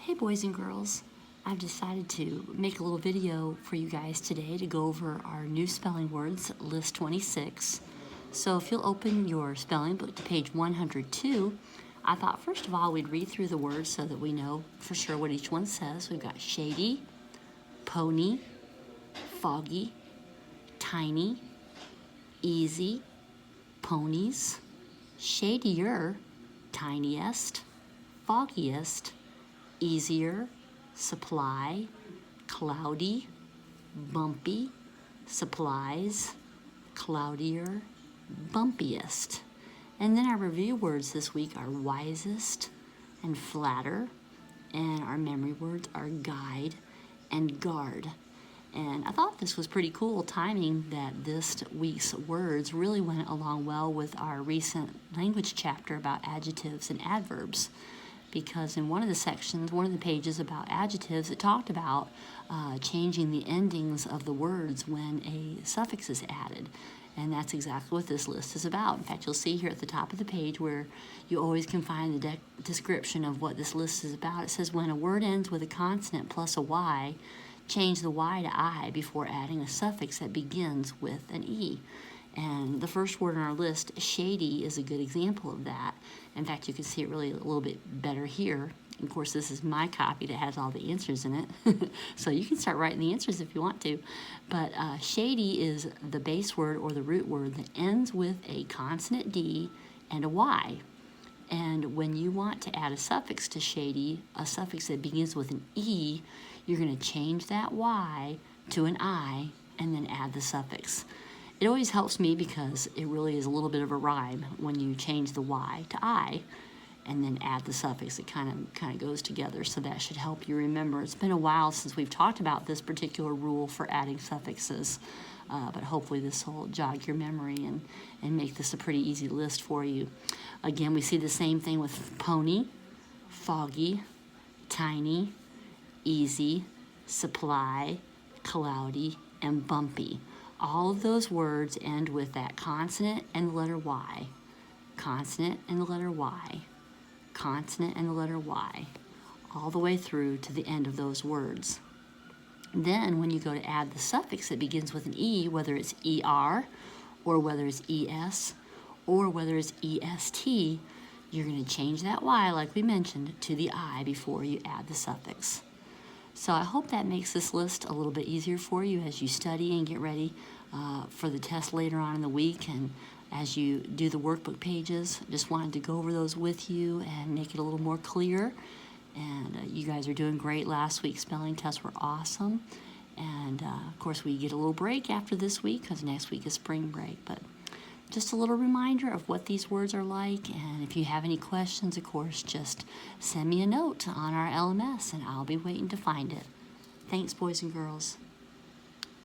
Hey boys and girls, I've decided to make a little video for you guys today to go over our new spelling words, list 26. So if you'll open your spelling book to page 102, I thought first of all we'd read through the words so that we know for sure what each one says. We've got shady, pony, foggy, tiny, easy, ponies, shadier, tiniest, foggiest, easier, supply, cloudy, bumpy, supplies, cloudier, bumpiest. And then our review words this week are wisest and flatter, and our memory words are guide and guard. And I thought this was pretty cool timing that this week's words really went along well with our recent language chapter about adjectives and adverbs. Because in one of the sections, one of the pages about adjectives, it talked about changing the endings of the words when a suffix is added. And that's exactly what this list is about. In fact, you'll see here at the top of the page where you always can find the description of what this list is about. It says when a word ends with a consonant plus a Y, change the Y to I before adding a suffix that begins with an E. And the first word on our list, shady, is a good example of that. In fact, you can see it really a little bit better here. Of course, this is my copy that has all the answers in it. So you can start writing the answers if you want to. But shady is the base word or the root word that ends with a consonant D and a Y. And when you want to add a suffix to shady, a suffix that begins with an E, you're going to change that Y to an I and then add the suffix. It always helps me because it really is a little bit of a rhyme when you change the Y to I and then add the suffix. It kind of goes together, so that should help you remember. It's been a while since we've talked about this particular rule for adding suffixes, but hopefully this will jog your memory and make this a pretty easy list for you. Again, we see the same thing with pony, foggy, tiny, easy, supply, cloudy, and bumpy. All of those words end with that consonant and the letter Y, consonant and the letter Y, consonant and the letter Y, all the way through to the end of those words. Then when you go to add the suffix that begins with an E, whether it's ER or whether it's ES or whether it's EST, you're going to change that Y, like we mentioned, to the I before you add the suffix. So I hope that makes this list a little bit easier for you as you study and get ready for the test later on in the week, and as you do the workbook pages. Just wanted to go over those with you and make it a little more clear. And you guys are doing great. Last week's spelling tests were awesome. And of course we get a little break after this week because next week is spring break. But just a little reminder of what these words are like, and if you have any questions, of course, just send me a note on our LMS and I'll be waiting to find it. Thanks, boys and girls.